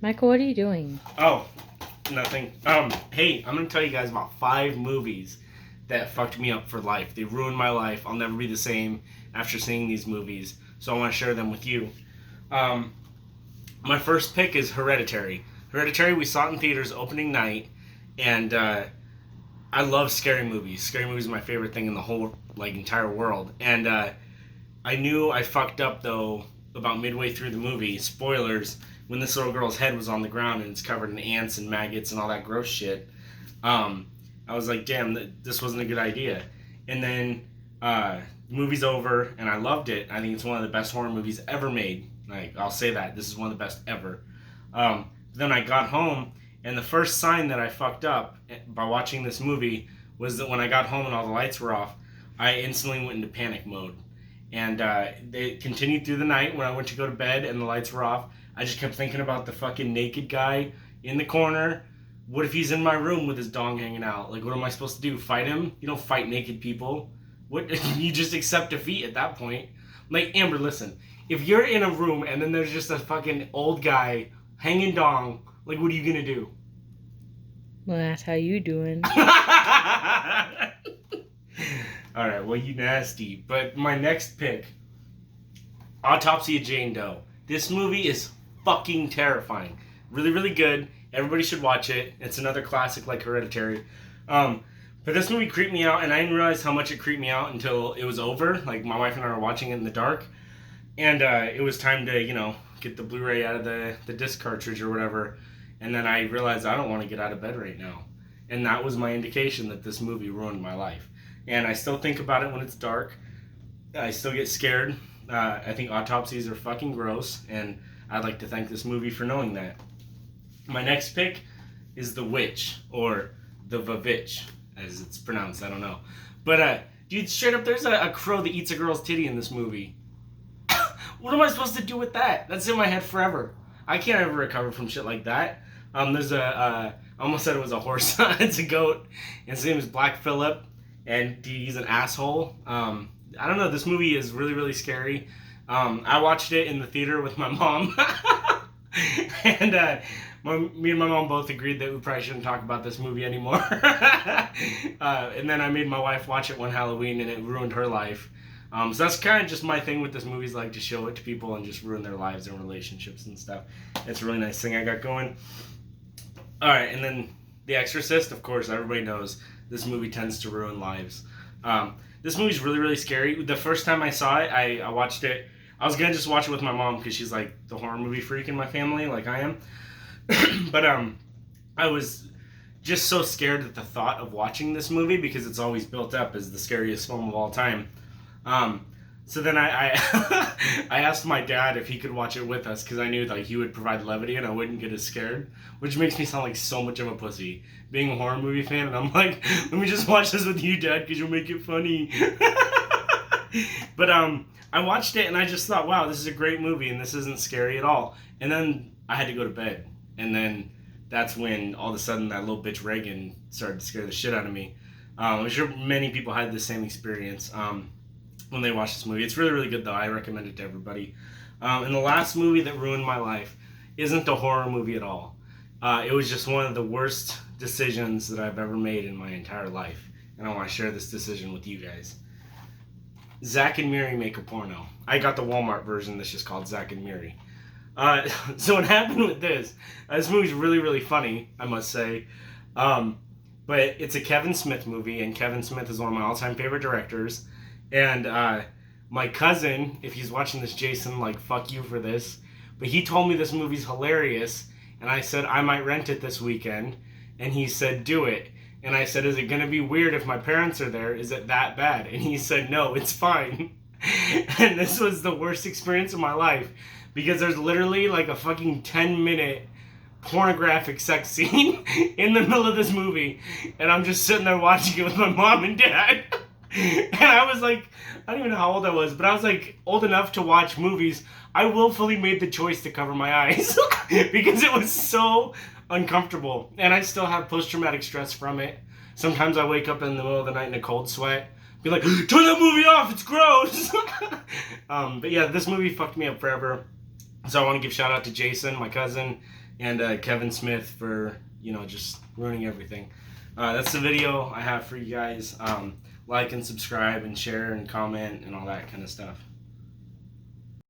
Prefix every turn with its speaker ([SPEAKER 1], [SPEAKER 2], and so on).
[SPEAKER 1] Michael, what are you doing?
[SPEAKER 2] Oh, nothing. Hey, I'm gonna tell you guys about 5 movies that fucked me up for life. They ruined my life. I'll never be the same after seeing these movies. So I want to share them with you. Um, my first pick is Hereditary. Hereditary, we saw it in theaters opening night, and I love scary movies. Scary movies are my favorite thing in the whole entire world. And I knew I fucked up though about midway through the movie. Spoilers. When this little girl's head was on the ground and it's covered in ants and maggots and all that gross shit, I was like, damn, this wasn't a good idea. And then the movie's over, and I loved it. I think it's one of the best horror movies ever made. I'll say that. This is one of the best ever. Then I got home, and the first sign that I fucked up by watching this movie was that when I got home and all the lights were off, I instantly went into panic mode. And they continued through the night when I went to go to bed and the lights were off. I just kept thinking about the fucking naked guy in the corner. What if he's in my room with his dong hanging out? What am I supposed to do? Fight him? You don't fight naked people. What? You just accept defeat at that point. Amber, listen. If you're in a room and then there's just a fucking old guy hanging dong, what are you gonna do?
[SPEAKER 1] Well, that's how you doing.
[SPEAKER 2] Alright, well, you nasty. But my next pick, Autopsy of Jane Doe. This movie is fucking terrifying. Really, really good. Everybody should watch it. It's another classic like Hereditary. But this movie creeped me out, and I didn't realize how much it creeped me out until it was over. My wife and I were watching it in the dark. And it was time to, get the Blu-ray out of the disc cartridge or whatever. And then I realized I don't want to get out of bed right now. And that was my indication that this movie ruined my life. And I still think about it when it's dark. I still get scared. I think autopsies are fucking gross. And I'd like to thank this movie for knowing that. My next pick is The Witch, or The Vavitch, as it's pronounced. I don't know. But, dude, straight up, there's a crow that eats a girl's titty in this movie. What am I supposed to do with that? That's in my head forever. I can't ever recover from shit like that. There's I almost said it was a horse. It's a goat. And his name is Black Phillip. And he's an asshole. I don't know. This movie is really, really scary. I watched it in the theater with my mom. And me and my mom both agreed that we probably shouldn't talk about this movie anymore. And then I made my wife watch it one Halloween, and it ruined her life. So that's kind of just my thing with this movie, is to show it to people and just ruin their lives and relationships and stuff. It's a really nice thing I got going. Alright, and then The Exorcist, of course, everybody knows this movie tends to ruin lives. This movie's really, really scary. The first time I saw it, I watched it. I was going to just watch it with my mom because she's the horror movie freak in my family, like I am. But I was just so scared at the thought of watching this movie because it's always built up as the scariest film of all time. So then I I asked my dad if he could watch it with us because I knew he would provide levity and I wouldn't get as scared, which makes me sound like so much of a pussy being a horror movie fan. And I'm like, let me just watch this with you, Dad, because you'll make it funny. But I watched it and I just thought, wow, this is a great movie and this isn't scary at all. And then I had to go to bed, and then that's when all of a sudden that little bitch Reagan started to scare the shit out of me. I'm sure many people had the same experience when they watched this movie. It's really, really good, though. I recommend it to everybody. And the last movie that ruined my life isn't a horror movie at all. It was just one of the worst decisions that I've ever made in my entire life. And I want to share this decision with you guys. Zack and Miri Make a Porno. I got the Walmart version that's just called Zack and Miri. So what happened with this movie's really, really funny, I must say. But it's a Kevin Smith movie, and Kevin Smith is one of my all-time favorite directors. And my cousin, if he's watching this, Jason, fuck you for this, but he told me this movie's hilarious, and I said I might rent it this weekend, and he said do it. And I said, is it going to be weird if my parents are there? Is it that bad? And he said, no, it's fine. And this was the worst experience of my life, because there's literally a fucking 10-minute pornographic sex scene in the middle of this movie, and I'm just sitting there watching it with my mom and dad. And I was I don't even know how old I was, but I was old enough to watch movies. I willfully made the choice to cover my eyes because it was so uncomfortable, and I still have post-traumatic stress from it. Sometimes I wake up in the middle of the night in a cold sweat, be like, turn that movie off, it's gross. But yeah, this movie fucked me up forever. So I want to give shout out to Jason, my cousin, and Kevin Smith for just ruining everything. That's the video I have for you guys. Like and subscribe and share and comment and all that kind of stuff.